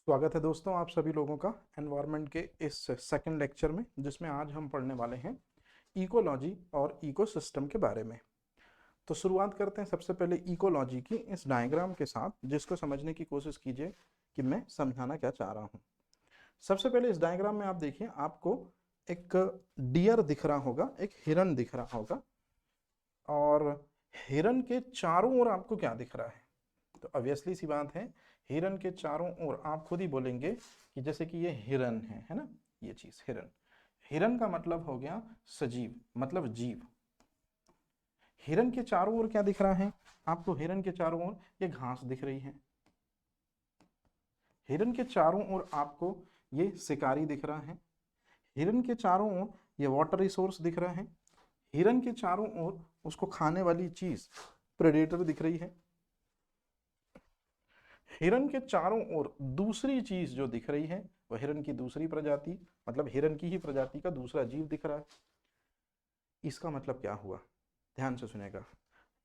स्वागत है दोस्तों आप सभी लोगों का एनवायरनमेंट के इस सेकंड लेक्चर में, जिसमें आज हम पढ़ने वाले हैं इकोलॉजी और इकोसिस्टम के बारे में। तो शुरुआत करते हैं सबसे पहले इकोलॉजी की इस डायग्राम के साथ, जिसको समझने की कोशिश कीजिए कि मैं समझाना क्या चाह रहा हूँ। सबसे पहले इस डायग्राम में आप देखिए, आपको एक डियर दिख रहा होगा, एक हिरन दिख रहा होगा, और हिरन के चारों ओर आपको क्या दिख रहा है? तो ऑब्वियसली सी बात है, हिरन के चारों ओर आप खुद ही बोलेंगे कि जैसे कि ये हिरन है ना, ये चीज हिरन। हिरन का मतलब हो गया सजीव, मतलब जीव। हिरन के चारों ओर क्या दिख रहा है आपको? हिरन के चारों ओर ये घास दिख रही है। हिरन के चारों ओर आपको ये शिकारी दिख रहा है। हिरन के चारों ओर ये वाटर रिसोर्स दिख रहा है। हिरन के चारों ओर उसको खाने वाली चीज प्रेडेटर दिख रही है। हिरन के चारों ओर दूसरी चीज जो दिख रही है वह हिरन की दूसरी प्रजाति, मतलब हिरन की ही प्रजाति का दूसरा जीव दिख रहा है। इसका मतलब क्या हुआ? ध्यान से सुनेगा।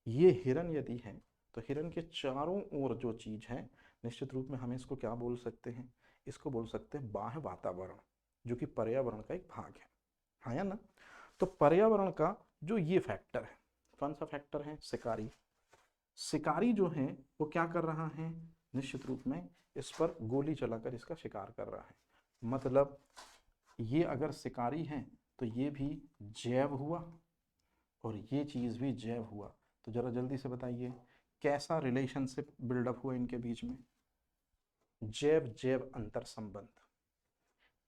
ये हिरन यदि है तो हिरन के चारों ओर जो चीज है, निश्चित रूप में हम इसको क्या बोल सकते हैं? इसको बोल सकते हैं बाह्य वातावरण, जो कि पर्यावरण का एक भाग है। हाँ या ना? तो पर्यावरण का जो ये फैक्टर है, कौन सा फैक्टर है? शिकारी। शिकारी जो है वो क्या कर रहा है? निश्चित रूप में इस पर गोली चलाकर इसका शिकार कर रहा है। मतलब ये अगर शिकारी है तो ये भी जैव हुआ और ये चीज भी जैव हुआ। तो जरा जल्दी से बताइए, कैसा रिलेशनशिप बिल्डअप हुआ इनके बीच में? जैव जैव अंतर संबंध।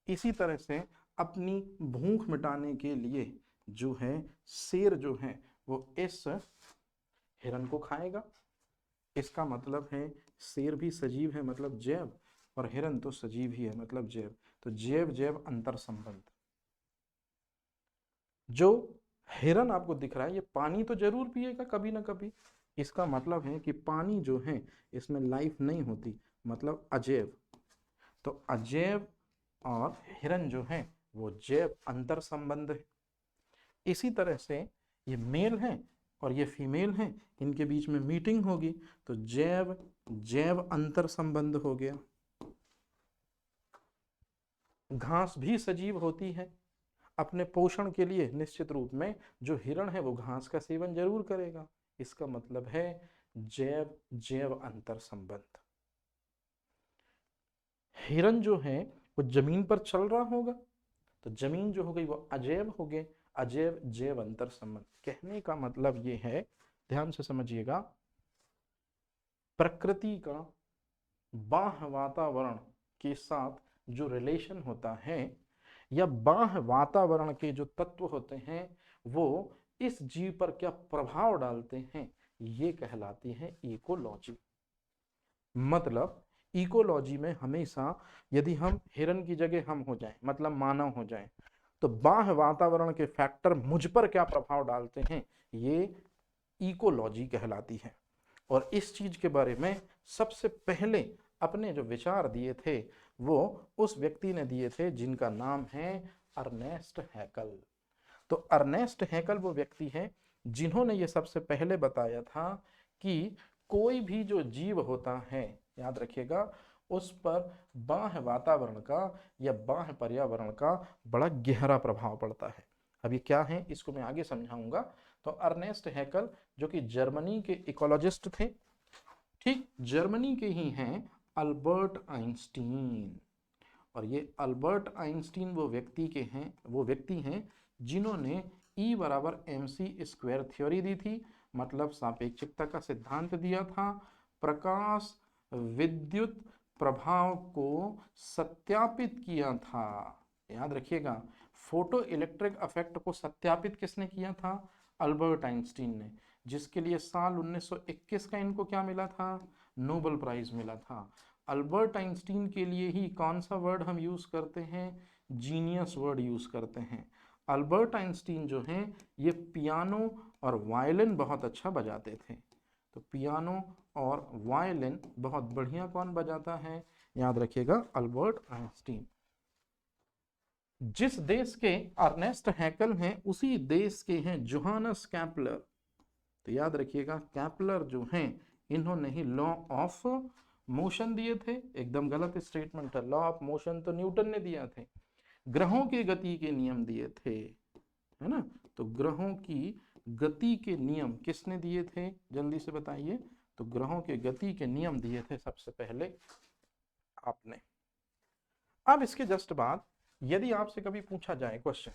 इसी तरह से अपनी भूख मिटाने के लिए जो है शेर जो है वो इस हिरन को खाएगा। इसका मतलब है शेर भी सजीव है, मतलब जैव, और हिरन तो सजीव ही है, मतलब जैव। तो जैव जैव अंतर संबंध। जो हिरन आपको दिख रहा है ये पानी तो जरूर पिएगा कभी ना कभी। इसका मतलब है कि पानी जो है इसमें लाइफ नहीं होती, मतलब अजैव। तो अजैव और हिरन जो है वो जैव अंतर संबंध है। इसी तरह से ये मेल है और ये फीमेल है, इनके बीच में मीटिंग होगी तो जैव जैव अंतर संबंध हो गया। घास भी सजीव होती है। अपने पोषण के लिए निश्चित रूप में जो हिरण है वो घास का सेवन जरूर करेगा। इसका मतलब है जैव जैव अंतर संबंध। हिरण जो है वो जमीन पर चल रहा होगा तो जमीन जो हो गई वो अजैव हो गए। अजैव जैव अंतर संबंध। कहने का मतलब ये है, ध्यान से समझिएगा, प्रकृति का बाह्य वातावरण के साथ जो रिलेशन होता है, या बाह्य वातावरण के जो तत्व होते हैं वो इस जीव पर क्या प्रभाव डालते हैं, ये कहलाती है इकोलॉजी। मतलब इकोलॉजी में हमेशा यदि हम हिरन की जगह हम हो जाएं, मतलब मानव हो जाएं, तो बाह्य वातावरण के फैक्टर मुझ पर क्या प्रभाव डालते हैं, ये इकोलॉजी कहलाती है। और इस चीज के बारे में सबसे पहले अपने जो विचार दिए थे वो उस व्यक्ति ने दिए थे जिनका नाम है अर्नेस्ट हैकल। तो अर्नेस्ट हैकल वो व्यक्ति है जिन्होंने ये सबसे पहले बताया था कि कोई भी जो जीव होता है, याद रखिएगा, उस पर बाह्य वातावरण का या बाह्य पर्यावरण का बड़ा गहरा प्रभाव पड़ता है। अब ये क्या है इसको मैं आगे समझाऊंगा। तो अर्नेस्ट हैकल जो कि जर्मनी के इकोलॉजिस्ट थे, ठीक जर्मनी के ही हैं अल्बर्ट आइंस्टीन। और ये अल्बर्ट आइंस्टीन वो व्यक्ति हैं जिन्होंने E बराबर MC स्क्वायर थ्योरी दी थी, मतलब सापेक्षिकता का सिद्धांत दिया था। प्रकाश विद्युत प्रभाव को सत्यापित किया था। याद रखिएगा, फोटो इलेक्ट्रिक इफेक्ट को सत्यापित किसने किया था? अल्बर्ट आइंस्टीन ने, जिसके लिए साल 1921 का इनको क्या मिला था? नोबेल प्राइज मिला था। अल्बर्ट आइंस्टीन के लिए ही कौन सा वर्ड हम यूज करते हैं? जीनियस वर्ड यूज करते हैं। अल्बर्ट आइंस्टीन जो हैं ये पियानो और वायलिन बहुत अच्छा बजाते थे। तो पियानो और वायलिन बहुत बढ़िया कौन बजाता है? याद रखिएगा, अल्बर्ट आइंस्टीन। जिस देश के अर्नेस्ट हैकल हैं उसी देश के हैं जोहानस कैप्लर। तो याद रखिएगा, कैप्लर जो हैं इन्होंने ही लॉ ऑफ मोशन दिए थे, एकदम गलत स्टेटमेंट है, लॉ ऑफ मोशन तो न्यूटन ने दिया थे। ग्रहों के गति के नियम दिए थे, है ना, तो ग्रहों की गति के नियम किसने दिए थे, जल्दी से बताइए। तो ग्रहों के गति के नियम दिए थे सबसे पहले आपने। अब इसके जस्ट बाद यदि आपसे कभी पूछा जाए क्वेश्चन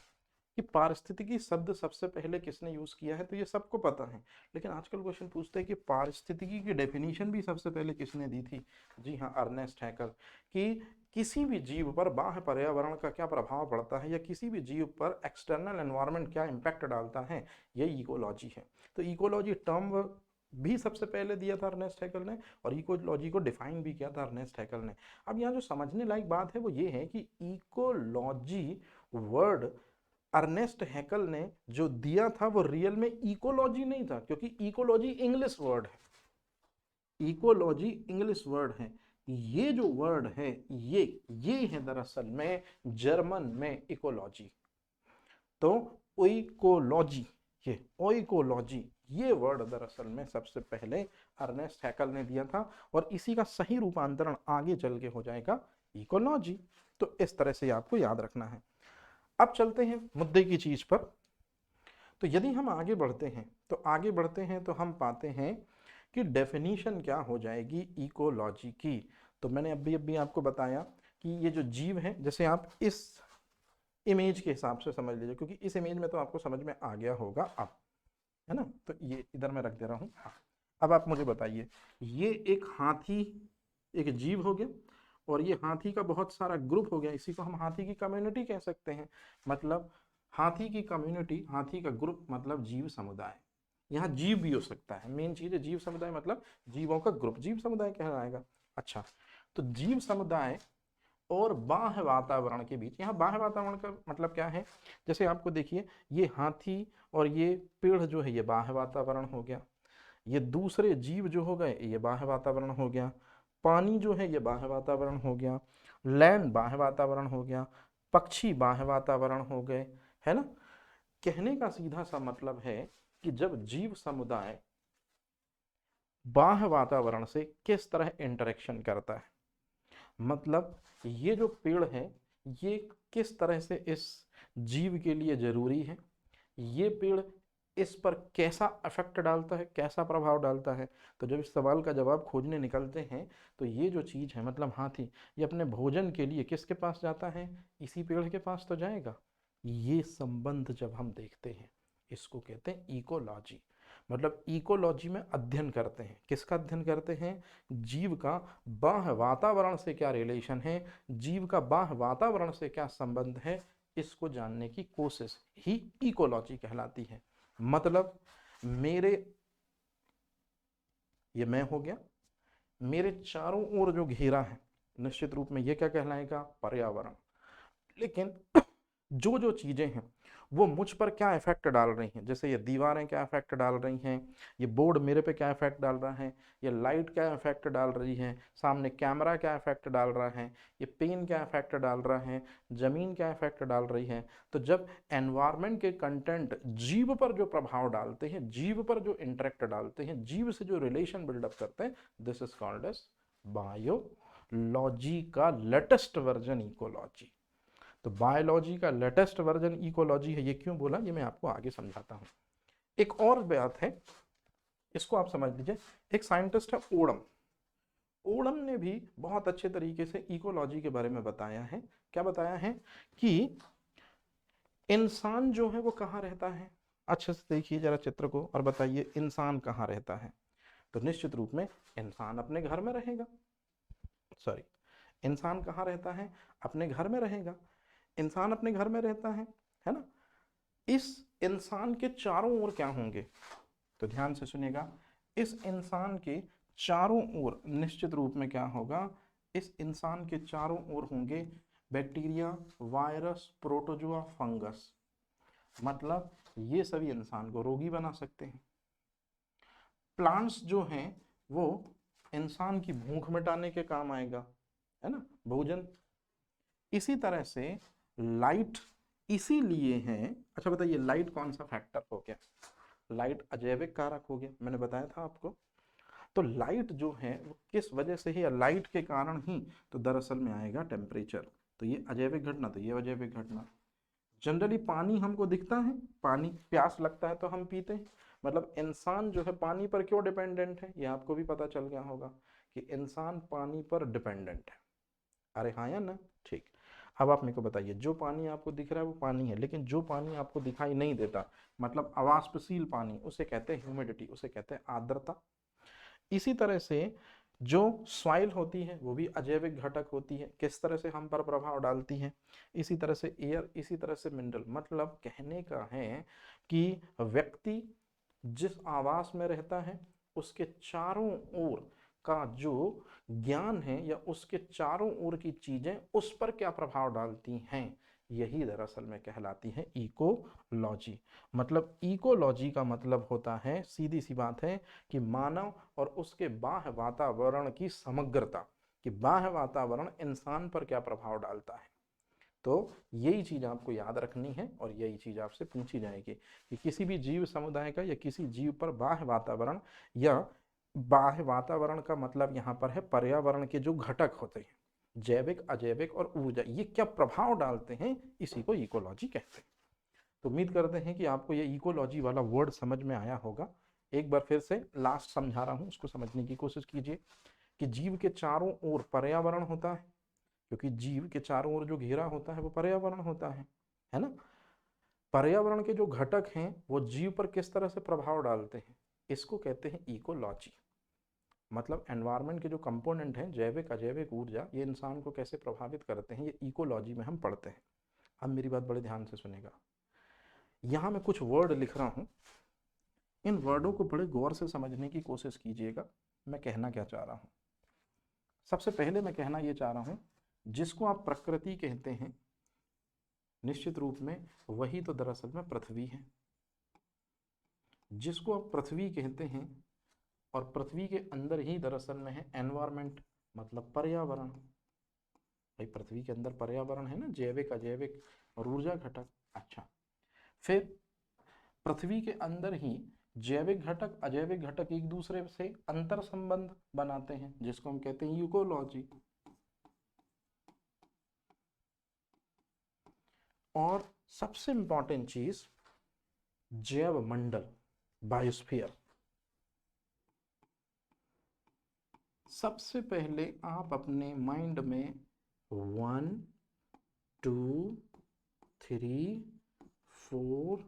कि पारिस्थितिकी शब्द सबसे पहले किसने यूज किया है, तो ये सबको पता है, लेकिन आजकल क्वेश्चन पूछते हैं कि पारिस्थितिकी की डेफिनेशन भी सबसे पहले किसने दी थी। जी हाँ, अर्नेस्ट हैकल। कि किसी भी जीव पर बाह्य पर्यावरण का क्या प्रभाव पड़ता है या किसी भी जीव पर एक्सटर्नल एनवायरनमेंट क्या इम्पैक्ट डालता है, ये इकोलॉजी है। तो इकोलॉजी टर्म भी सबसे पहले दिया था अर्नेस्ट हैकल ने, और इकोलॉजी को डिफाइन भी किया था अर्नेस्ट हैकल ने। अब यहाँ जो समझने लायक बात है वो ये है कि इकोलॉजी वर्ड अर्नेस्ट हैकल ने जो दिया था वो रियल में इकोलॉजी नहीं था, क्योंकि इकोलॉजी इंग्लिश वर्ड है, इकोलॉजी इंग्लिश वर्ड है। ये जो वर्ड है ये है दरअसल में जर्मन में इकोलॉजी। तो ओइकोलॉजी, ये ओइकोलॉजी ये वर्ड दरअसल में सबसे पहले अर्नेस्ट हैकल ने दिया था, और इसी का सही रूपांतरण आगे चल के हो जाएगा इकोलॉजी। तो इस तरह से आपको याद रखना है। अब चलते हैं मुद्दे की चीज पर। तो यदि हम आगे बढ़ते हैं तो हम पाते हैं कि डेफिनीशन क्या हो जाएगी इकोलॉजी की। तो मैंने अभी आपको बताया कि ये जो जीव है, जैसे आप इस इमेज के हिसाब से समझ लीजिए, क्योंकि इस इमेज में तो आपको समझ में आ गया होगा अब, है ना। तो ये इधर मैं रख दे रहा हूँ। अब आप मुझे बताइए, ये एक हाथी एक जीव हो गया, और ये हाथी का बहुत सारा ग्रुप हो गया, इसी को हम हाथी की कम्युनिटी कह सकते हैं। मतलब हाथी की कम्युनिटी, हाथी का ग्रुप मतलब जीव समुदाय। यहाँ जीव भी हो सकता है, मेन चीज है जीव समुदाय मतलब जीवों का ग्रुप, जीव समुदाय कहलाएगा। अच्छा, तो जीव समुदाय और बाह्य वातावरण के बीच, यहाँ बाह्य वातावरण का मतलब क्या है, जैसे आपको देखिए ये हाथी और ये पेड़ जो है ये बाह्य वातावरण हो गया, ये दूसरे जीव जो हो गए ये बाह्य वातावरण हो गया, पानी जो है ये बाह्य वातावरण हो गया, लैंड बाह्य वातावरण हो गया, पक्षी बाह्य वातावरण हो गए, है ना। कहने का सीधा सा मतलब है कि जब जीव समुदाय बाह्य वातावरण से किस तरह इंटरेक्शन करता है, मतलब ये जो पेड़ है ये किस तरह से इस जीव के लिए जरूरी है, ये पेड़ इस पर कैसा इफेक्ट डालता है, कैसा प्रभाव डालता है। तो जब इस सवाल का जवाब खोजने निकलते हैं तो ये जो चीज है मतलब हाथी, ये अपने भोजन के लिए किसके पास जाता है, इसी पेड़ के पास तो जाएगा। ये संबंध जब हम देखते हैं इसको कहते हैं इकोलॉजी। मतलब इकोलॉजी में अध्ययन करते हैं, किसका अध्ययन करते हैं, जीव का बाह्य वातावरण से क्या रिलेशन है, जीव का बाह्य वातावरण से क्या संबंध है, इसको जानने की कोशिश ही इकोलॉजी कहलाती है। मतलब मेरे, ये मैं हो गया, मेरे चारों ओर जो घेरा है निश्चित रूप में ये क्या कहलाएगा, पर्यावरण। लेकिन जो जो चीजें हैं वो मुझ पर क्या इफेक्ट डाल रही हैं, जैसे ये दीवारें क्या इफेक्ट डाल रही हैं, ये बोर्ड मेरे पे क्या इफेक्ट डाल रहा है, ये लाइट क्या इफेक्ट डाल रही है, सामने कैमरा क्या इफेक्ट डाल रहा है, ये पेन क्या इफेक्ट डाल रहा है, जमीन क्या इफेक्ट डाल रही है। तो जब एनवायरनमेंट के कंटेंट जीव पर जो प्रभाव डालते हैं, जीव पर जो इंटरेक्ट डालते हैं, जीव से जो रिलेशन बिल्डअप करते हैं, this is called as biology का लेटेस्ट वर्जन इकोलॉजी। तो बायोलॉजी का लेटेस्ट वर्जन इकोलॉजी है। ये क्यों बोला, ये मैं आपको आगे समझाता हूँ। एक और बात है, इसको आप समझ लीजिए। एक साइंटिस्ट है ओडम, ओडम ने भी बहुत अच्छे तरीके से इकोलॉजी के बारे में बताया है। क्या बताया है कि इंसान जो है वो कहाँ रहता है, अच्छे से देखिए जरा चित्र को और बताइए इंसान कहाँ रहता है। तो निश्चित रूप में इंसान अपने घर में रहेगा, सॉरी, इंसान कहाँ रहता है, अपने घर में रहेगा। इंसान अपने घर में रहता है ना। इस इंसान के चारों ओर क्या होंगे, तो ध्यान से सुनिएगा, इस इंसान के चारों ओर निश्चित रूप में क्या होगा, इस इंसान के चारों ओर होंगे बैक्टीरिया, वायरस, प्रोटोजोआ, फंगस। मतलब ये सभी इंसान को रोगी बना सकते हैं। प्लांट्स जो हैं वो इंसान की भूख मिटाने के काम आएगा, है ना, भोजन। इसी तरह से लाइट इसीलिए है, अच्छा बताइए लाइट कौन सा फैक्टर हो गया, लाइट अजैविक कारक हो गया, मैंने बताया था आपको। तो लाइट जो है वो किस वजह से ही, या लाइट के कारण ही तो दरअसल में आएगा टेम्परेचर। तो ये अजैविक घटना, तो ये अजैविक घटना। जनरली पानी हमको दिखता है, पानी प्यास लगता है तो हम पीते हैं। मतलब इंसान जो है पानी पर क्यों डिपेंडेंट है, ये आपको भी पता चल गया होगा कि इंसान पानी पर डिपेंडेंट है। अरे हाँ या ना? ठीक। अब आप मेरे को बताइए, जो पानी आपको दिख रहा है वो पानी है, लेकिन जो पानी आपको दिखाई नहीं देता, मतलब अवाष्पशील पानी, उसे कहते हैं ह्यूमिडिटी, उसे कहते हैं आर्द्रता। इसी तरह से जो सॉइल होती है वो भी अजैविक घटक होती है, किस तरह से हम पर प्रभाव डालती है। इसी तरह से एयर, इसी तरह से मिनरल। मतलब कहने का है कि व्यक्ति जिस आवास में रहता है उसके चारों ओर का जो ज्ञान है, या उसके चारों ओर की चीजें उस पर क्या प्रभाव डालती हैं, यही दरअसल में कहलाती है इकोलॉजी। मतलब इकोलॉजी का मतलब होता है, सीधी सी बात है, कि मानव और उसके बाह्य वातावरण की समग्रता, कि बाह्य वातावरण इंसान पर क्या प्रभाव डालता है। तो यही चीज आपको याद रखनी है, और यही चीज आपसे पूछी जाएगी कि किसी भी जीव समुदाय का या किसी जीव पर बाह्य वातावरण, या बाह्य वातावरण का मतलब यहाँ पर है पर्यावरण के जो घटक होते हैं, जैविक, अजैविक और ऊर्जा, ये क्या प्रभाव डालते हैं, इसी को इकोलॉजी कहते हैं। तो उम्मीद करते हैं कि आपको ये इकोलॉजी वाला वर्ड समझ में आया होगा। एक बार फिर से लास्ट समझा रहा हूँ, उसको समझने की कोशिश कीजिए कि जीव के चारों ओर पर्यावरण होता है, क्योंकि जीव के चारों ओर जो घेरा होता है वो पर्यावरण होता है ना। पर्यावरण के जो घटक हैं वो जीव पर किस तरह से प्रभाव डालते हैं, इसको कहते हैं इकोलॉजी। मतलब एनवायरनमेंट के जो कंपोनेंट हैं, जैविक, अजैविक, ऊर्जा, ये इंसान को कैसे प्रभावित करते हैं, ये इकोलॉजी में हम पढ़ते हैं। अब मेरी बात बड़े ध्यान से सुनेगा। यहाँ मैं कुछ वर्ड लिख रहा हूँ, इन वर्डों को बड़े गौर से समझने की कोशिश कीजिएगा, मैं कहना क्या चाह रहा हूँ। सबसे पहले मैं कहना ये चाह रहा हूँ, जिसको आप प्रकृति कहते हैं, निश्चित रूप में वही तो दरअसल में पृथ्वी है। जिसको आप पृथ्वी कहते हैं, और पृथ्वी के अंदर ही दरअसल में है एनवायरमेंट, मतलब पर्यावरण। भाई पृथ्वी के अंदर पर्यावरण है ना, जैविक, अजैविक और ऊर्जा घटक। अच्छा, फिर पृथ्वी के अंदर ही जैविक घटक, अजैविक घटक एक दूसरे से अंतर संबंध बनाते हैं, जिसको हम कहते हैं इकोलॉजी। और सबसे इंपॉर्टेंट चीज, जैव मंडल, बायोस्फीयर। सबसे पहले आप अपने माइंड में 1 2 3 4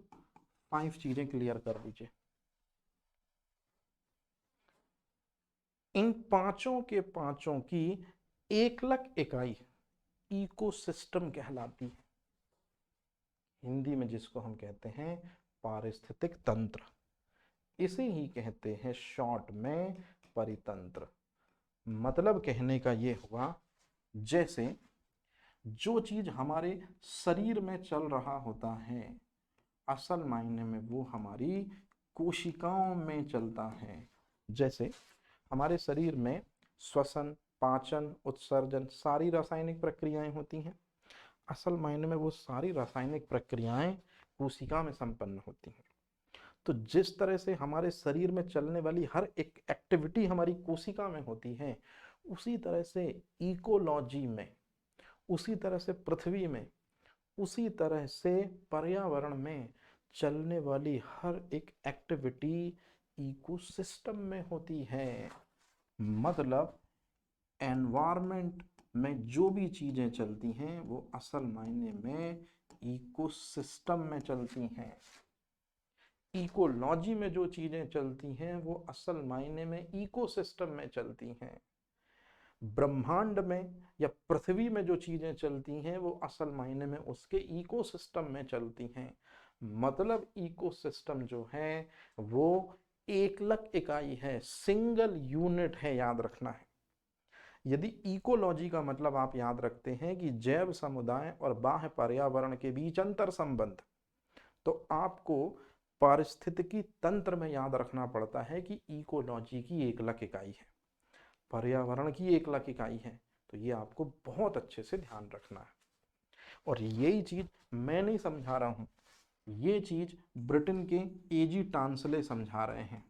5 चीजें क्लियर कर दीजिए। इन पांचों के पांचों की एकलक इकाई इकोसिस्टम कहलाती है, हिंदी में जिसको हम कहते हैं पारिस्थितिक तंत्र। इसे ही कहते हैं शॉर्ट में परितंत्र। मतलब कहने का ये हुआ, जैसे जो चीज हमारे शरीर में चल रहा होता है, असल मायने में वो हमारी कोशिकाओं में चलता है। जैसे हमारे शरीर में श्वसन, पाचन, उत्सर्जन, सारी रासायनिक प्रक्रियाएं होती हैं। असल मायने में वो सारी रासायनिक प्रक्रियाएं कोशिका में संपन्न होती हैं। तो जिस तरह से हमारे शरीर में चलने वाली हर एक एक्टिविटी हमारी कोशिका में होती है, उसी तरह से इकोलॉजी में, उसी तरह से पृथ्वी में, उसी तरह से पर्यावरण में चलने वाली हर एक एक्टिविटी इकोसिस्टम में होती है। मतलब एनवायरनमेंट में जो भी चीजें चलती हैं वो असल मायने में इकोसिस्टम में चलती हैं। इकोलॉजी में जो चीजें चलती हैं वो असल मायने में इकोसिस्टम में चलती हैं। ब्रह्मांड में या पृथ्वी में जो चीजें चलती हैं वो असल मायने में उसके इकोसिस्टम में चलती हैं। मतलब इकोसिस्टम जो है वो एकलक इकाई है, सिंगल यूनिट है, याद रखना है। यदि इकोलॉजी का मतलब आप याद रखते हैं कि जैव समुदाय और बाह्य पर्यावरण के बीच अंतर संबंध, तो आपको पारिस्थितिकी तंत्र में याद रखना पड़ता है कि इकोलॉजी की एकलक इकाई है, पर्यावरण की एकलक इकाई है। तो ये आपको बहुत अच्छे से ध्यान रखना है। और यही चीज मैं नहीं समझा रहा हूं, ये चीज ब्रिटेन के एजी टांसले समझा रहे हैं।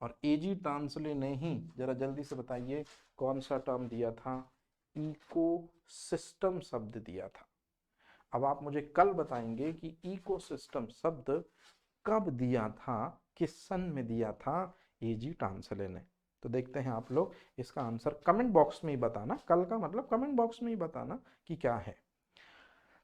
और एजी टांसले ने ही, जरा जल्दी से बताइए, कौन सा टर्म दिया था? इकोसिस्टम शब्द दिया था। अब आप मुझे कल बताएंगे कि इकोसिस्टम शब्द कब दिया था, किस सन में दिया था एजी टांसले ने। तो देखते हैं आप लोग, इसका आंसर कमेंट बॉक्स में ही बताना, कल का मतलब कमेंट बॉक्स में ही बताना कि क्या है।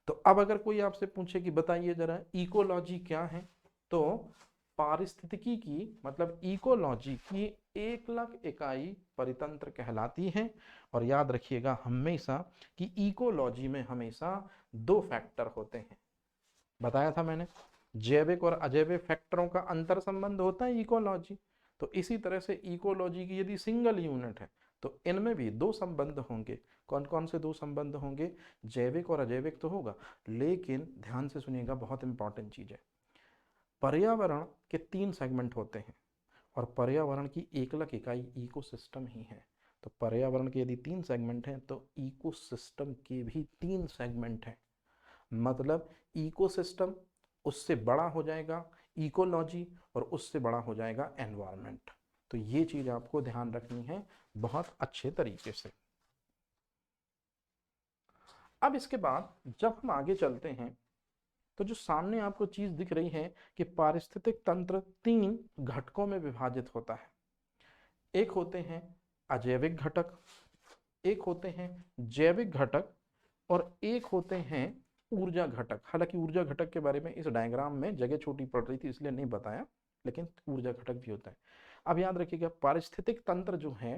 तो अब अगर कोई आपसे पूछे कि बताइए जरा इकोलॉजी क्या है, तो पारिस्थितिकी की मतलब इकोलॉजी की एकलक इकाई परितंत्र कहलाती है। और याद रखिएगा हमेशा कि इकोलॉजी में हमेशा दो फैक्टर होते हैं। बताया था मैंने, जैविक और अजैविक फैक्टरों का अंतर संबंध होता है इकोलॉजी। तो इसी तरह से इकोलॉजी की यदि सिंगल यूनिट है तो इनमें भी दो संबंध होंगे। कौन कौन से दो संबंध होंगे? जैविक और अजैविक तो होगा, लेकिन ध्यान से सुनिएगा, बहुत इंपॉर्टेंट चीज है। पर्यावरण के तीन सेगमेंट होते हैं और पर्यावरण की एकलक इकाई इकोसिस्टम ही है। तो पर्यावरण के यदि तीन सेगमेंट हैं तो इकोसिस्टम के भी तीन सेगमेंट हैं। मतलब इकोसिस्टम, उससे बड़ा हो जाएगा इकोलॉजी, और उससे बड़ा हो जाएगा एनवायरनमेंट। तो ये चीज आपको ध्यान रखनी है बहुत अच्छे तरीके से। अब इसके बाद जब हम आगे चलते हैं तो जो सामने आपको चीज दिख रही है कि पारिस्थितिक तंत्र तीन घटकों में विभाजित होता है। एक होते हैं अजैविक घटक, एक होते हैं जैविक घटक, और एक होते हैं ऊर्जा घटक। हालांकि ऊर्जा घटक के बारे में इस डायग्राम में जगह छोटी पड़ रही थी इसलिए नहीं बताया, लेकिन ऊर्जा घटक भी होता है। अब याद रखिएगा पारिस्थितिक तंत्र जो है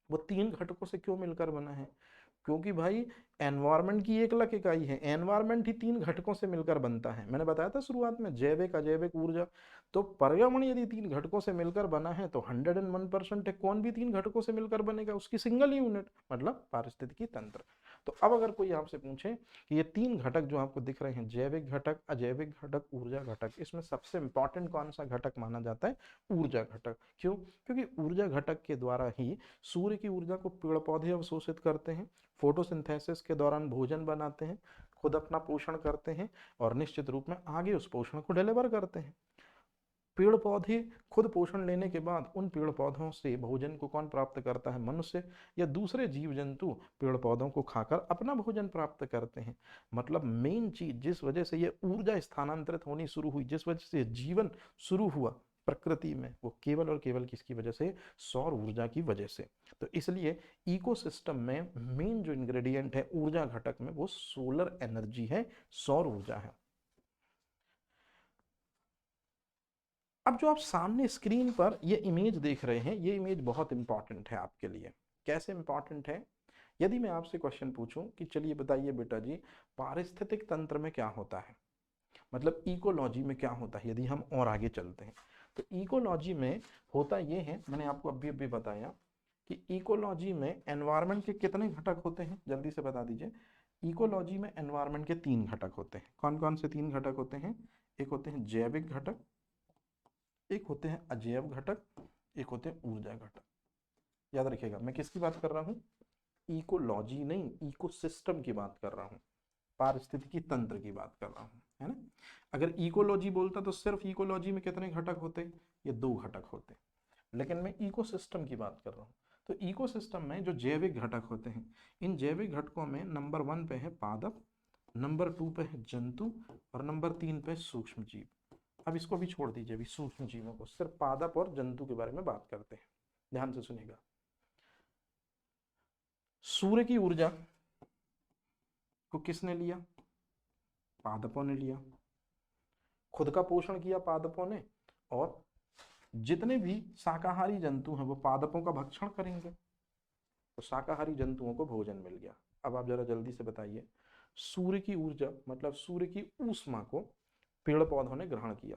वो तीन घटकों से क्यों मिलकर बना है? क्योंकि भाई एनवायरनमेंट की एक अलग इकाई है, एनवायरनमेंट ही तीन घटकों से मिलकर बनता है। मैंने बताया था शुरुआत में, जैविक अजैविक ऊर्जा। तो पर्यावरण यदि तीन घटकों से मिलकर बना है तो 101% है। कौन भी तीन घटकों से मिलकर बनेगा? उसकी सिंगल यूनिट, मतलब पारिस्थितिकी तंत्र। तो अब अगर कोई आपसे पूछे कि ये तीन घटक जो आपको दिख रहे हैं, जैविक घटक, अजैविक घटक, ऊर्जा घटक, इसमें सबसे इंपॉर्टेंट कौन सा घटक माना जाता है? ऊर्जा घटक। क्यों? क्योंकि ऊर्जा घटक के द्वारा ही सूर्य की ऊर्जा को पेड़ पौधे अवशोषित करते हैं, फोटोसिंथेसिस के दौरान भोजन बनाते हैं, खुद अपना पोषण करते हैं, और निश्चित रूप में आगे उस पोषण को डिलीवर करते हैं। पेड़ पौधे खुद पोषण लेने के बाद उन पेड़ पौधों से भोजन को कौन प्राप्त करता है? मनुष्य या दूसरे जीव जंतु पेड़ पौधों को खाकर अपना भोजन प्राप्त करते हैं। मतलब मेन चीज जिस वजह से ये ऊर्जा स्थानांतरित होनी शुरू हुई, जिस वजह से जीवन शुरू हुआ प्रकृति में, वो केवल और केवल किसकी वजह से? सौर ऊर्जा की वजह से। तो इसलिए इकोसिस्टम में मेन जो इंग्रेडिएंट है ऊर्जा घटक में, वो सोलर एनर्जी है, सौर ऊर्जा है। अब जो आप सामने स्क्रीन पर ये इमेज देख रहे हैं, ये इमेज बहुत इंपॉर्टेंट है आपके लिए। कैसे इंपॉर्टेंट है? यदि मैं आपसे क्वेश्चन पूछूं कि चलिए बताइए बेटा जी, पारिस्थितिक तंत्र में क्या होता है, मतलब इकोलॉजी में क्या होता है, यदि हम और आगे चलते हैं तो इकोलॉजी में होता ये है, मैंने आपको अभी अभी बताया कि इकोलॉजी में एनवायरनमेंट के कितने घटक होते हैं, जल्दी से बता दीजिए। इकोलॉजी में एनवायरनमेंट के तीन घटक होते हैं। कौन कौन से तीन घटक होते हैं? एक होते हैं जैविक घटक, एक होते हैं अजैव घटक, एक होते हैं ऊर्जा घटक। याद रखिएगा मैं किसकी बात कर रहा हूँ? इकोलॉजी नहीं, इकोसिस्टम की बात कर रहा हूँ, पारिस्थितिकी तंत्र की बात कर रहा हूँ, है ना। अगर इकोलॉजी बोलता तो सिर्फ इकोलॉजी में कितने घटक होते? ये दो घटक होते, लेकिन मैं इकोसिस्टम की बात कर रहा हूँ। तो इकोसिस्टम में जो जैविक घटक होते हैं, इन जैविक घटकों में नंबर 1 पे है पादप, नंबर 2 पे है जंतु, और नंबर 3 पे सूक्ष्म जीव। अब इसको भी छोड़ दीजिए, अभी सूक्ष्म जीवों को, सिर्फ पादप और जंतु के बारे में बात करते हैं। ध्यान से सुनिएगा। सूर्य की ऊर्जा को किसने लिया? पादपों ने लिया। खुद का पोषण किया पादपों ने, और जितने भी शाकाहारी जंतु हैं वो पादपों का भक्षण करेंगे, तो शाकाहारी जंतुओं को भोजन मिल गया। अब आप जरा जल्दी से बताइए, सूर्य की ऊर्जा मतलब सूर्य की ऊष्मा को पेड़ पौधों ने ग्रहण किया,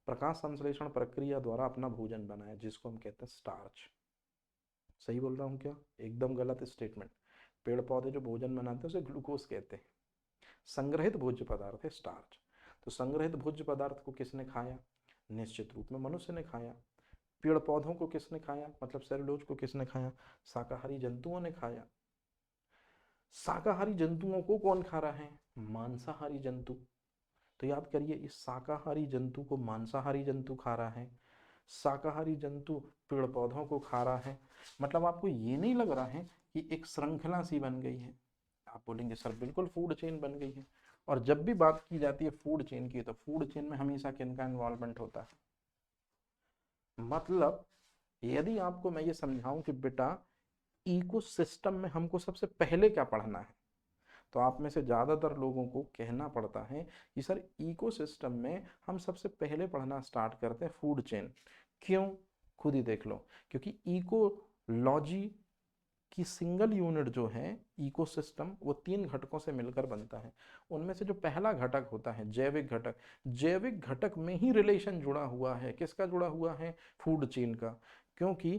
प्रकाश संश्लेषण प्रक्रिया द्वारा अपना भोजन बनाया, जिसको हम कहते हैं स्टार्च। सही बोल रहा हूँ क्या? एकदम गलत स्टेटमेंट। पेड़ पौधे जो भोजन बनाते हैं उसे ग्लूकोज कहते हैं। संग्रहित भोज्य पदार्थ है स्टार्च। तो संग्रहित भोज्य पदार्थ को किसने खाया? निश्चित रूप में मनुष्य ने खाया। पेड़ पौधों को किसने खाया, मतलब सेलुलोज को किसने खाया? शाकाहारी जंतुओं ने खाया। शाकाहारी जंतुओं को कौन खा रहा है? मांसाहारी जंतु। तो याद करिए, इस शाकाहारी जंतु को मांसाहारी जंतु खा रहा है, शाकाहारी जंतु पेड़ पौधों को खा रहा है। मतलब आपको ये नहीं लग रहा है कि एक श्रृंखला सी बन गई है? आप बोलेंगे सर बिल्कुल फूड चेन बन गई है। और जब भी बात की जाती है फूड चेन की, तो फूड चेन में हमेशा किनका इन्वॉल्वमेंट होता है? मतलब यदि आपको मैं ये समझाऊं कि बेटा इकोसिस्टम में हमको सबसे पहले क्या पढ़ना है, तो आप में से ज़्यादातर लोगों को कहना पड़ता है कि सर इकोसिस्टम में हम सबसे पहले पढ़ना स्टार्ट करते हैं फूड चेन। क्यों? खुद ही देख लो। क्योंकि इकोलॉजी की सिंगल यूनिट जो है इकोसिस्टम, वो 3 घटकों से मिलकर बनता है। उनमें से जो पहला घटक होता है जैविक घटक, जैविक घटक में ही रिलेशन जुड़ा हुआ है। किसका जुड़ा हुआ है? फूड चेन का। क्योंकि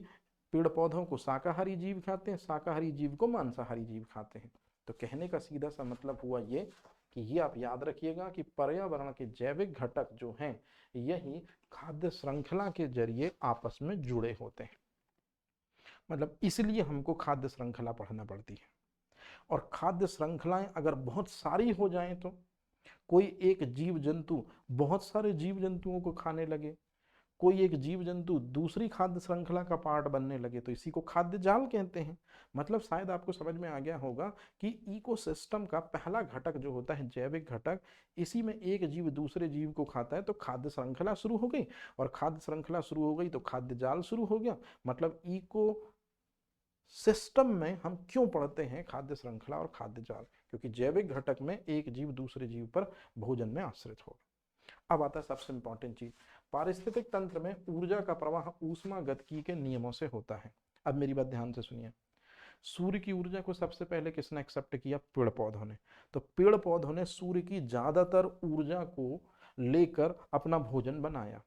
पेड़ पौधों को शाकाहारी जीव खाते हैं, शाकाहारी जीव को मांसाहारी जीव खाते हैं। तो कहने का सीधा सा मतलब हुआ ये कि ये आप याद रखिएगा कि पर्यावरण के जैविक घटक जो हैं यही खाद्य श्रृंखला के जरिए आपस में जुड़े होते हैं। मतलब इसलिए हमको खाद्य श्रृंखला पढ़ना पड़ती है। और खाद्य श्रृंखलाएं अगर बहुत सारी हो जाएं, तो कोई एक जीव जंतु बहुत सारे जीव जंतुओं को खाने लगे, कोई एक जीव जंतु दूसरी खाद्य श्रृंखला का पार्ट बनने लगे, तो इसी को खाद्य जाल कहते हैं। मतलब शायद आपको समझ में आ गया होगा कि इकोसिस्टम का पहला घटक जो होता है जैविक घटक, इसी में एक जीव दूसरे जीव को खाता है तो खाद्य श्रृंखला शुरू हो गई, और खाद्य श्रृंखला शुरू हो गई तो खाद्य जाल शुरू हो गया। मतलब इको सिस्टम में हम क्यों पढ़ते हैं खाद्य श्रृंखला और खाद्य जाल? क्योंकि जैविक घटक में एक जीव दूसरे जीव पर भोजन में आश्रित होगा। अब आता है सबसे इंपॉर्टेंट चीज, पारिस्थितिक तंत्र में ऊर्जा का प्रवाह ऊष्मागतिकी के नियमों से होता है। अब मेरी बात ध्यान से सुनिए। सूर्य की ऊर्जा को सबसे पहले किसने एक्सेप्ट किया? पेड़ पौधों ने। तो पेड़ पौधों ने सूर्य की ज्यादातर ऊर्जा को लेकर अपना भोजन बनाया।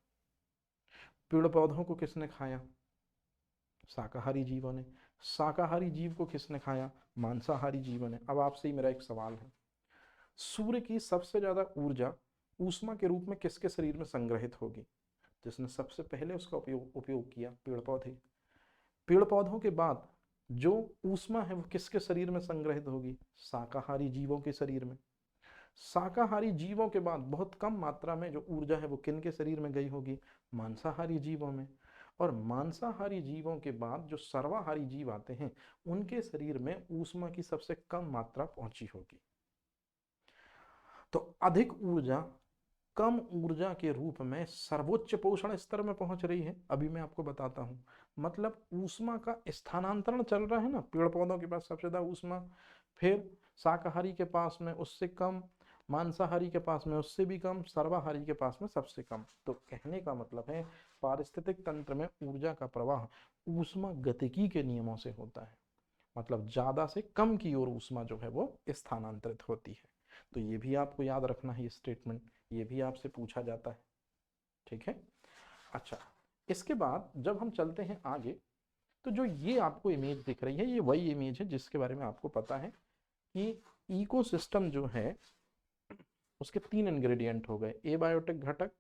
पेड़ पौधों को किसने खाया? शाकाहारी जीवों ने। शाकाहारी जीव को किसने खाया? मांसाहारी जीवों ने। अब आपसे ही मेरा एक सवाल है, सूर्य की सबसे ज्यादा ऊर्जा ऊष्मा के रूप में किसके शरीर में संग्रहित होगी? जिसने सबसे पहले उसका उपयोग किया? पेड़ पौधे। पेड़ पौधों के बाद जो ऊष्मा है वो किसके शरीर में संग्रहित होगी? शाकाहारी जीवों के शरीर में। शाकाहारी जीवों के बाद बहुत कम मात्रा में जो ऊर्जा है वो किन के शरीर में गई होगी? मांसाहारी जीवों में। और मांसाहारी जीवों के बाद जो सर्वाहारी जीव आते हैं उनके शरीर में ऊष्मा की सबसे कम मात्रा पहुंची होगी। तो अधिक ऊर्जा कम ऊर्जा के रूप में सर्वोच्च पोषण स्तर में पहुंच रही है। अभी मैं आपको बताता हूं। मतलब ऊष्मा का स्थानांतरण चल रहा है ना, पेड़ पौधों के पास सबसे ज्यादा ऊष्मा, फिर शाकाहारी के पास में उससे कम, मांसाहारी के पास में उससे भी कम, सर्वाहारी के पास में सबसे कम। तो कहने का मतलब है पारिस्थितिक तंत्र में ऊर्जा का प्रवाह ऊष्मा गतिकी के नियमों से होता है। मतलब ज्यादा से कम की ओर ऊष्मा जो है वो स्थानांतरित होती है। तो ये भी आपको याद रखना है, ये स्टेटमेंट ये भी आपसे पूछा जाता है। ठीक है। अच्छा, इसके बाद जब हम चलते हैं आगे, तो जो ये आपको इमेज दिख रही है ये वही इमेज है जिसके बारे में आपको पता है कि इकोसिस्टम जो है उसके 3 इंग्रेडिएंट हो गए, एबायोटिक घटक,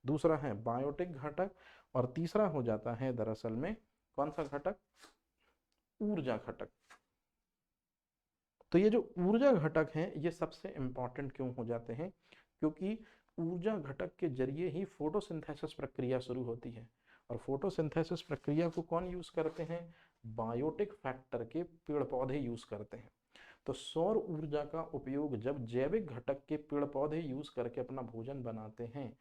दूसरा है बायोटिक घटक, और तीसरा हो जाता है दरअसल में कौन सा घटक? ऊर्जा घटक। तो ये जो ऊर्जा घटक हैं ये सबसे इंपॉर्टेंट क्यों हो जाते हैं? क्योंकि ऊर्जा घटक के जरिए ही फोटोसिंथेसिस प्रक्रिया शुरू होती है। और फोटोसिंथेसिस प्रक्रिया को कौन यूज करते हैं? बायोटिक फैक्टर के पेड़ पौधे यूज करते हैं। तो सौर ऊर्जा का उपयोग जब जैविक घटक के पेड़ पौधे यूज करके अपना भोजन बनाते हैं,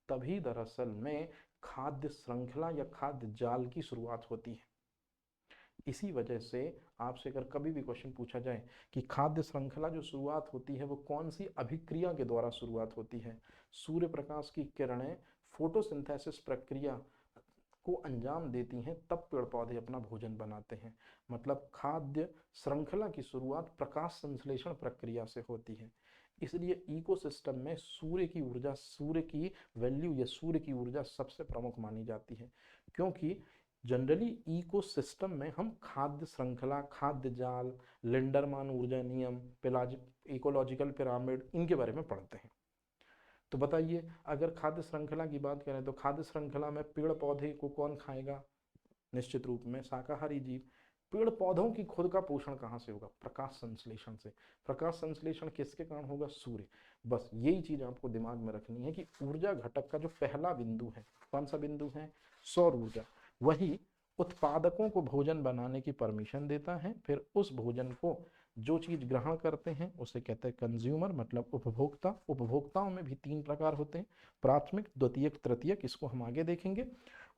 तभी दरअसल में खाद्य श्रृंखला या खाद्य जाल की शुरुआत होती है। इसी वजह से आपसे अगर कभी भी क्वेश्चन पूछा जाए कि खाद्य श्रृंखला जो शुरुआत होती है वो कौन सी अभिक्रिया के द्वारा शुरुआत होती है, सूर्य प्रकाश की किरणें फोटोसिंथेसिस प्रक्रिया को अंजाम देती हैं, तब पेड़ पौधे अपना भोजन बनाते हैं। मतलब खाद्य श्रृंखला की शुरुआत प्रकाश संश्लेषण प्रक्रिया से होती है। इसलिए इकोसिस्टम में सूर्य की ऊर्जा, सूर्य की वैल्यू या सूर्य की ऊर्जा सबसे प्रमुख मानी जाती है। क्योंकि जनरली इकोसिस्टम में हम खाद्य श्रृंखला, खाद्य जाल, लिंडरमान ऊर्जा नियम, इकोलॉजिकल पिरामिड, इनके बारे में पढ़ते हैं। तो बताइए, अगर खाद्य श्रृंखला की बात करें तो खाद्य श्रृंखला में पेड़ पौधे को कौन खाएगा? निश्चित रूप में शाकाहारी जीव। पेड़ पौधों की खुद का पोषण कहाँ से होगा? प्रकाश संश्लेषण से। प्रकाश संश्लेषण किसके कारण होगा? सूर्य। बस यही चीज आपको दिमाग में रखनी है कि ऊर्जा घटक का जो पहला बिंदु है, कौन सा बिंदु है? सौर ऊर्जा। वही उत्पादकों को भोजन बनाने की परमिशन देता है, फिर उस भोजन को जो चीज ग्रहण करते हैं उसे कहते हैं कंज्यूमर, मतलब उपभोक्ता। उपभोक्ताओं में भी 3 प्रकार होते हैं, प्राथमिक, द्वितीयक, तृतीयक, इसको हम आगे देखेंगे।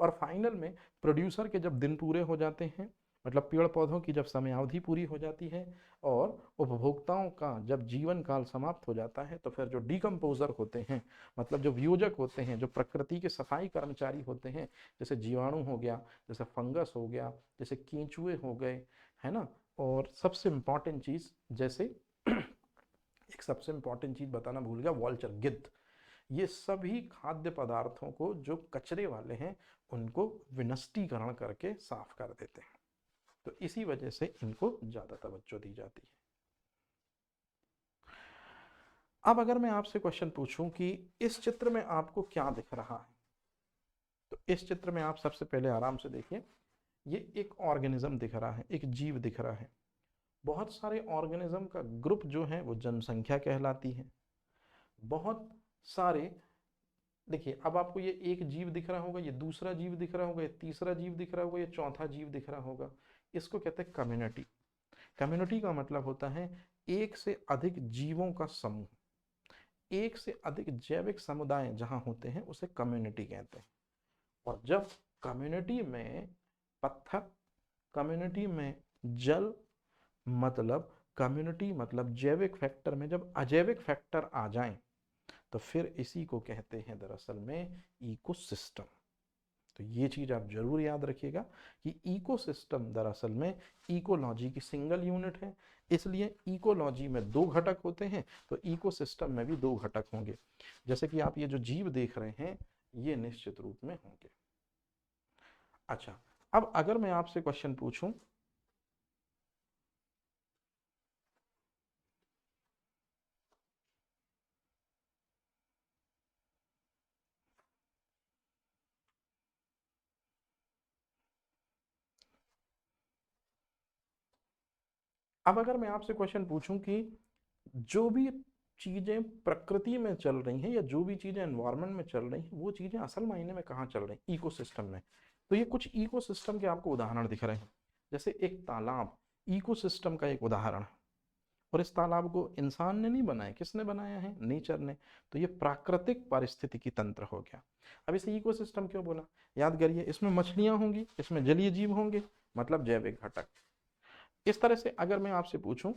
और फाइनल में प्रोड्यूसर के जब दिन पूरे हो जाते हैं, मतलब पेड़ पौधों की जब समयावधि पूरी हो जाती है और उपभोक्ताओं का जब जीवन काल समाप्त हो जाता है, तो फिर जो डिकम्पोजर होते हैं, मतलब जो वियोजक होते हैं, जो प्रकृति के सफाई कर्मचारी होते हैं, जैसे जीवाणु हो गया, जैसे फंगस हो गया, जैसे केंचुए हो गए, है ना, और सबसे इंपॉर्टेंट चीज जैसे एक सबसे इंपॉर्टेंट चीज बताना भूल गया, वॉल्चर, गिद्ध, ये सभी खाद्य पदार्थों को जो कचरे वाले हैं उनको विनष्टीकरण करके साफ कर देते हैं। तो इसी वजह से इनको ज्यादा तवज्जो दी जाती है। अब अगर मैं आपसे क्वेश्चन पूछूं कि इस चित्र में आपको क्या दिख रहा है, तो इस चित्र में आप सबसे पहले आराम से देखिए, ये एक ऑर्गेनिज्म दिख रहा है, एक जीव दिख रहा है। बहुत सारे ऑर्गेनिज्म का ग्रुप जो है वो जनसंख्या कहलाती है। बहुत सारे, देखिए अब आपको ये एक जीव दिख रहा होगा, ये दूसरा जीव दिख रहा होगा, ये तीसरा जीव दिख रहा होगा, ये चौथा जीव दिख रहा होगा, इसको कहते हैं कम्युनिटी। कम्युनिटी का मतलब होता है एक से अधिक जीवों का समूह, एक से अधिक जैविक समुदाय जहां होते हैं उसे कम्युनिटी कहते हैं। और जब कम्युनिटी में पत्थर, कम्युनिटी में जल, मतलब कम्युनिटी मतलब जैविक फैक्टर में जब अजैविक फैक्टर आ जाएं, तो फिर इसी को कहते हैं दरअसल में इकोसिस्टम। तो ये चीज आप जरूर याद रखिएगा कि इकोसिस्टम दरअसल में इकोलॉजी की सिंगल यूनिट है, इसलिए इकोलॉजी में 2 घटक होते हैं, तो इकोसिस्टम में भी 2 घटक होंगे। जैसे कि आप ये जो जीव देख रहे हैं ये निश्चित रूप में होंगे। अच्छा, अब अगर मैं आपसे क्वेश्चन पूछूं, अब अगर मैं आपसे क्वेश्चन पूछूं कि जो भी चीजें प्रकृति में चल रही हैं या जो भी चीजें एनवायरनमेंट में चल रही हैं वो चीजें असल मायने में कहाँ चल रही हैं? इकोसिस्टम में। तो ये कुछ इकोसिस्टम के आपको उदाहरण दिख रहे हैं। जैसे एक तालाब इकोसिस्टम का एक उदाहरण है, और इस तालाब को इंसान ने नहीं बनाया, किसने बनाया है? नेचर ने। तो ये प्राकृतिक पारिस्थितिकी तंत्र हो गया। अब इसे इकोसिस्टम क्यों बोला? याद करिए, इसमें मछलियां होंगी, इसमें जलीय जीव होंगे, मतलब जैविक घटक। इस तरह से अगर मैं आपसे पूछूं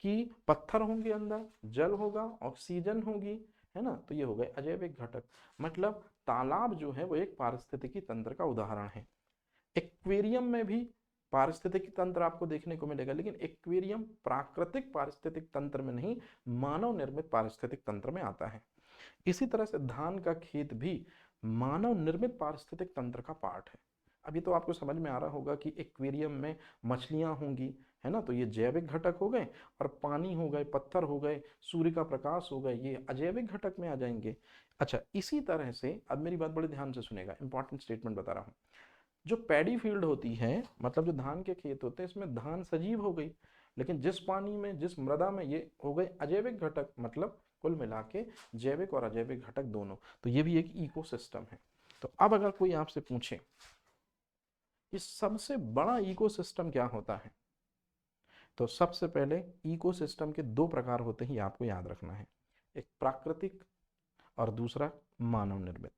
कि पत्थर होंगे, अंदर जल होगा, ऑक्सीजन होगी, है ना, तो ये हो गए अजैविक घटक। मतलब तालाब जो है वो एक पारिस्थितिकी तंत्र का उदाहरण है। एक्वेरियम में भी पारिस्थितिकी तंत्र आपको देखने को मिलेगा, लेकिन एक्वेरियम प्राकृतिक पारिस्थितिक तंत्र में नहीं, मानव निर्मित पारिस्थितिक तंत्र में आता है। इसी तरह से धान का खेत भी मानव निर्मित पारिस्थितिक तंत्र का पार्ट है। अभी तो आपको समझ में आ रहा होगा कि एक्वेरियम में मछलियां होंगी, है ना, तो ये जैविक घटक हो गए, और पानी हो गए, पत्थर हो गए, सूर्य का प्रकाश हो गए, ये अजैविक घटक में आ जाएंगे। अच्छा, इसी तरह से अब मेरी बात बड़े ध्यान से सुनेगा, इंपॉर्टेंट स्टेटमेंट बता रहा हूँ। जो पैडी फील्ड होती है, मतलब जो धान के खेत होते हैं, इसमें धान सजीव हो गई, लेकिन जिस पानी में, जिस मृदा में, ये हो गए अजैविक घटक। मतलब कुल मिला के जैविक और अजैविक घटक दोनों। तो ये भी एक इकोसिस्टम है। तो अब अगर कोई आपसे पूछे कि सबसे बड़ा इकोसिस्टम क्या होता है, तो सबसे पहले इकोसिस्टम के 2 प्रकार होते हैं, ये आपको याद रखना है। एक प्राकृतिक और दूसरा मानव निर्मित।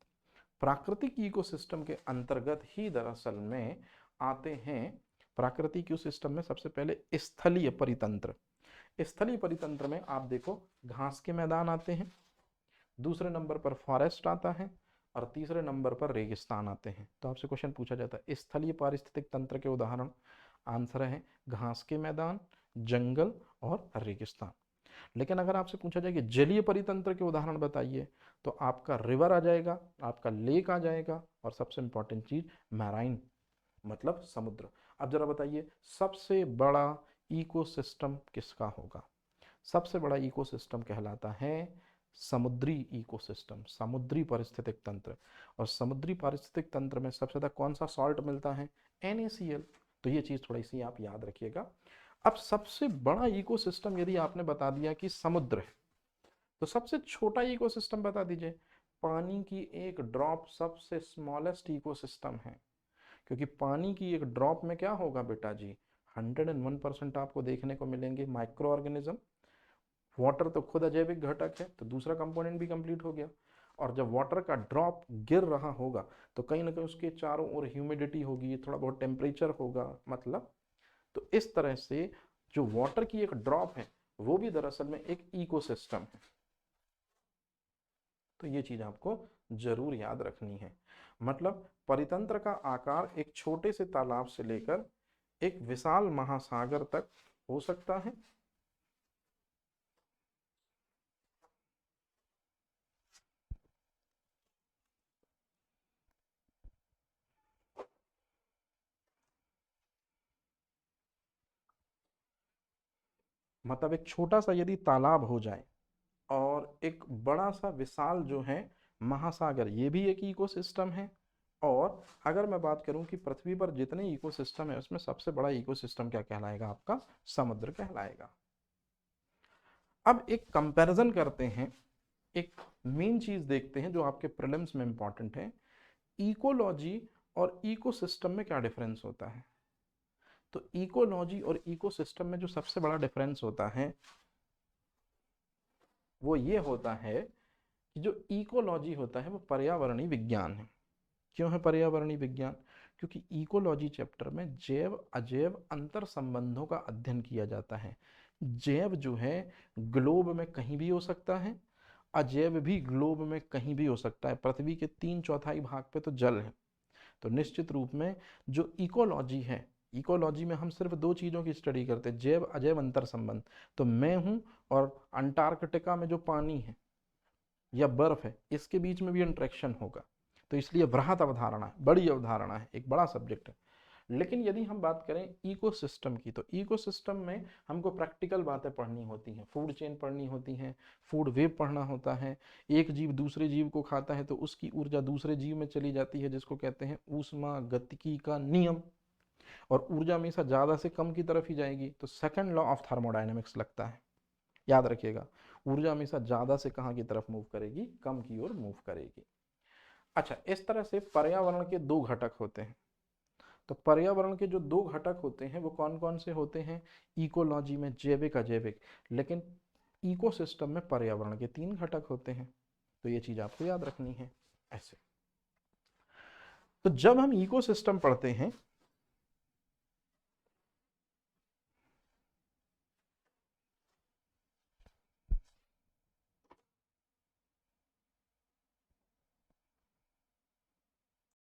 प्राकृतिक इकोसिस्टम के अंतर्गत ही दरअसल में आते हैं, प्राकृतिक इकोसिस्टम में सबसे पहले स्थलीय परितंत्र। स्थलीय परितंत्र में आप देखो घास के मैदान आते हैं, दूसरे नंबर पर फॉरेस्ट आता है, और तीसरे नंबर पर रेगिस्तान आते हैं। तो आपसे क्वेश्चन पूछा जाता है स्थलीय पारिस्थितिक तंत्र के उदाहरण, आंसर है घास के मैदान, जंगल और रेगिस्तान। लेकिन अगर आपसे पूछा जाए कि जलीय परितंत्र के उदाहरण बताइए, तो आपका रिवर आ जाएगा, आपका लेक आ जाएगा, और सबसे इंपॉर्टेंट चीज मैराइन, मतलब समुद्र। अब जरा बताइए सबसे बड़ा इकोसिस्टम किसका होगा? सबसे बड़ा इकोसिस्टम कहलाता है समुद्री इकोसिस्टम, समुद्री पारिस्थितिक तंत्र। और समुद्री पारिस्थितिक तंत्र में सबसे ज्यादा कौन सा सॉल्ट मिलता है? NaCl। तो ये चीज़ थोड़ी सी आप याद रखिएगा। अब सबसे बड़ा इकोसिस्टम यदि आपने बता दिया कि समुद्र है, तो सबसे छोटा इकोसिस्टम बता दीजिए। पानी की एक ड्रॉप सबसे स्मॉलेस्ट इकोसिस्टम है, क्योंकि पानी की एक ड्रॉप में क्या होगा बेटा जी, 101% आपको देखने को मिलेंगे माइक्रो ऑर्गेनिज्म। वाटर तो खुद अजैविक घटक है, तो दूसरा कंपोनेंट भी कंप्लीट हो गया। और जब वाटर का ड्रॉप गिर रहा होगा तो कहीं ना कहीं उसके चारों ओर ह्यूमिडिटी होगी, थोड़ा बहुत टेम्परेचर होगा, मतलब तो इस तरह से जो वाटर की एक ड्रॉप है वो भी दरअसल में एक इकोसिस्टम है। तो ये चीज आपको जरूर याद रखनी है। मतलब परितंत्र का आकार एक छोटे से तालाब से लेकर एक विशाल महासागर तक हो सकता है। मतलब एक छोटा सा यदि तालाब हो जाए और एक बड़ा सा विशाल जो है महासागर, ये भी एक इकोसिस्टम है। और अगर मैं बात करूं कि पृथ्वी पर जितने इकोसिस्टम है उसमें सबसे बड़ा इकोसिस्टम क्या कहलाएगा, आपका समुद्र कहलाएगा। अब एक कंपैरिजन करते हैं, एक मेन चीज देखते हैं जो आपके प्रीलिम्स में इंपॉर्टेंट है। इकोलॉजी और इकोसिस्टम में क्या डिफरेंस होता है। तो इकोलॉजी और इकोसिस्टम में जो सबसे बड़ा डिफरेंस होता है वो ये होता है कि जो इकोलॉजी होता है वो पर्यावरणीय विज्ञान है। क्यों है पर्यावरणीय विज्ञान? क्योंकि इकोलॉजी चैप्टर में जैव अजैव अंतर संबंधों का अध्ययन किया जाता है। जैव जो है ग्लोब में कहीं भी हो सकता है, अजैव भी ग्लोब में कहीं भी हो सकता है। पृथ्वी के 3/4 भाग पे तो जल है। तो निश्चित रूप में जो इकोलॉजी है, इकोलॉजी में हम सिर्फ दो चीज़ों की स्टडी करते हैं, जैव अजैव अंतर संबंध। तो मैं हूं और अंटार्कटिका में जो पानी है या बर्फ है, इसके बीच में भी इंटरेक्शन होगा। तो इसलिए वृहत अवधारणा है, बड़ी अवधारणा है, एक बड़ा सब्जेक्ट है। लेकिन यदि हम बात करें इकोसिस्टम की, तो इकोसिस्टम में हमको प्रैक्टिकल बातें पढ़नी होती हैं, फूड चेन पढ़नी होती हैं, फूड वेब पढ़ना होता है। एक जीव दूसरे जीव को खाता है तो उसकी ऊर्जा दूसरे जीव में चली जाती है, जिसको कहते हैं ऊष्मा गतिकी का नियम। और ऊर्जा हमेशा ज़्यादा से कम की तरफ ही जाएगी, तो सेकंड लॉ ऑफ थर्मोडायनेमिक्स लगता है। याद रखिएगा, ऊर्जा हमेशा ज़्यादा से कहाँ की तरफ मूव करेगी, कम की ओर मूव करेगी। अच्छा, इस तरह से पर्यावरण के दो घटक होते हैं। तो पर्यावरण के जो दो घटक होते हैं वो कौन कौन से होते हैं? इकोलॉजी में जैविक अजैविक, लेकिन इकोसिस्टम में पर्यावरण के 3 घटक होते हैं। तो ये चीज आपको याद रखनी है। ऐसे तो जब हम इकोसिस्टम पढ़ते हैं